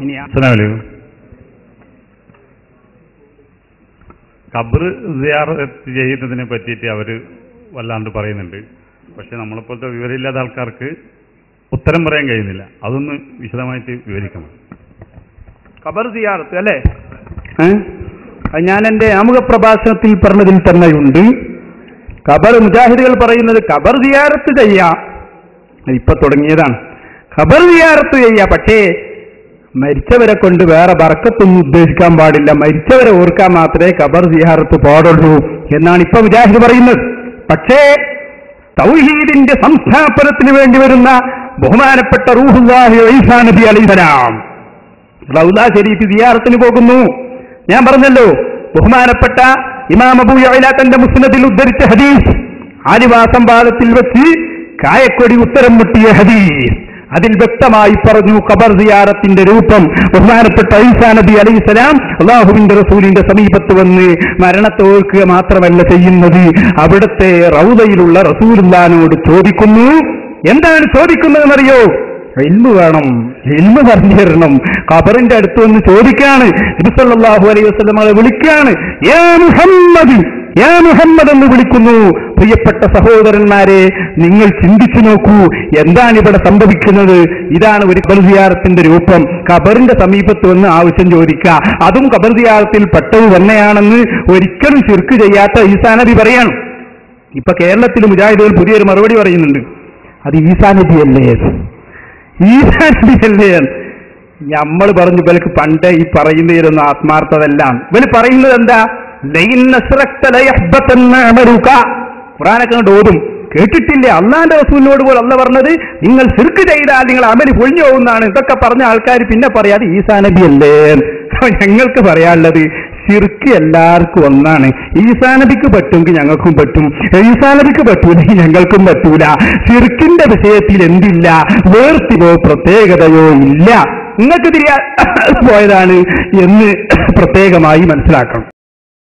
ഇനി ഖബർ സിയാറത്ത് ചെയ്യുന്നതിനെ പറ്റിയിട്ട് അവർ വല്ലാണ്ട് പറയുന്നുണ്ട്. പക്ഷെ നമ്മളെപ്പോലത്തെ വിവരമില്ലാത്ത ആൾക്കാർക്ക് ഉത്തരം പറയാൻ കഴിയുന്നില്ല. അതൊന്ന് വിശദമായിട്ട് വിവരിക്കണം. ഖബർ സിയാറത്ത് അല്ലേ? ഞാൻ എൻ്റെ ആമുഖ പ്രഭാഷണത്തിൽ പറഞ്ഞതിൽ തന്നെയുണ്ട്. ഖബർ മുജാഹിദുകൾ പറയുന്നത് ഖബർ സിയാറത്ത് ചെയ്യാം, ഇപ്പൊ തുടങ്ങിയതാണ്. ഖബർ സിയാറത്ത് ചെയ്യാം, പക്ഷേ മരിച്ചവരെ കൊണ്ട് വേറെ ബർക്കത്തൊന്നും ഉദ്ദേശിക്കാൻ പാടില്ല, മരിച്ചവരെ ഓർക്കാൻ മാത്രമേ ഖബർ സിയാറത്ത് പാടുള്ളൂ എന്നാണ് ഇപ്പൊ മുജാഹിദ് പറയുന്നത്. പക്ഷേ തൗഹീദിന്റെ സംസ്ഥാപനത്തിന് വേണ്ടി വരുന്ന ബഹുമാനപ്പെട്ട റൂഹുല്ലാഹി ഈസാ നബി അലൈഹിസ്സലാം റൗദ ശരീഫ് സിയാറത്തിന് പോകുന്നു. ഞാൻ പറഞ്ഞല്ലോ, ബഹുമാനപ്പെട്ട ഇമാം അബൂ യഅല തന്റെ മുസ്നദിൽ ഉദ്ധരിച്ച ഹദീസ്, ആദിവാസം പാലത്തിൽ വെച്ച് കായക്കൊടി ഉത്തരം മുട്ടിയ ഹദീസ്, അതിൽ വ്യക്തമായി പറഞ്ഞു ഖബർ സിയാറത്തിന്റെ രൂപം ബഹുമാനപ്പെട്ട ഈസാ നബി അലൈഹിസ്സലാം അല്ലാഹുവിന്റെ റസൂലിന്റെ സമീപത്ത് വന്ന് മരണത്തെ ഓർക്കുക മാത്രമല്ല ചെയ്യുന്നത്, അവിടുത്തെ റൗദയിലുള്ള റസൂലുള്ളാഹിനോട് ചോദിക്കുന്നു. എന്താണ് ചോദിക്കുന്നതെന്നറിയോ? ഇൽമു വേണം, ഇൽമു പറഞ്ഞു തരണം. ഖബറിന്റെ അടുത്ത് വന്ന് ചോദിക്കാണ്. നബി സല്ലല്ലാഹു അലൈഹി വസല്ലം വിളിക്കാണ്, യാ മുഹമ്മദ്, യാ മുഹമ്മദ് എന്ന് വിളിക്കുന്നു. പ്രിയപ്പെട്ട സഹോദരന്മാരെ, നിങ്ങൾ ചിന്തിച്ചു നോക്കൂ, എന്താണ് ഇവിടെ സംഭവിക്കുന്നത്? ഇതാണ് ഒരു ഖബർ സിയാറത്തിന്റെ രൂപം. ഖബറിന്റെ സമീപത്ത് വന്ന് ആവശ്യം ചോദിക്കുക, അതും ഖബർ സിയാറത്തിൽ പെട്ടത് തന്നെയാണെന്ന് ഒരിക്കലും ശിർക്ക് ചെയ്യാത്ത ഈസാ നബി പറയാണ്. ഇപ്പൊ കേരളത്തിൽ മുജാഹിദുകൾ പുതിയൊരു മറുപടി പറയുന്നുണ്ട്, അത് ഈസാ നബിയല്ലേ, ഈസാ നബിയല്ലേ. നമ്മൾ പറഞ്ഞു ഇവർക്ക് പണ്ടേ ഈ പറയുന്നതിലൊന്നും ആത്മാർത്ഥതല്ലാം. ഇവര് പറയുന്നത് എന്താ? ഖുർആനൊക്കെ കൊണ്ട് ഓതും, കേട്ടിട്ടില്ലേ അള്ളാന്റെ റസൂലിനോട് പോലും അല്ല പറഞ്ഞത് നിങ്ങൾ ശിർക്ക് ചെയ്താൽ നിങ്ങൾ അമല് പൊളിഞ്ഞു പോകുന്നതാണ്. ഇതൊക്കെ പറഞ്ഞ ആൾക്കാർ പിന്നെ പറയാതെ ഈസാ നബി അല്ലേ. ഞങ്ങൾക്ക് പറയാനുള്ളത്, ശിർക്ക് എല്ലാവർക്കും ഒന്നാണ്. ഈസാ നബിക്ക് പറ്റുമെങ്കിൽ ഞങ്ങൾക്കും പറ്റും, ഈസാ നബിക്ക് പറ്റൂലെങ്കിൽ ഞങ്ങൾക്കും പറ്റൂല. ശിർക്കിന്റെ വിഷയത്തിൽ എന്തില്ല, വേർതിരിവോ പ്രത്യേകതയോ ഇല്ല. നിങ്ങൾക്ക് തിരിയാ പോയതാണ് എന്ന് പ്രത്യേകമായി മനസ്സിലാക്കണം.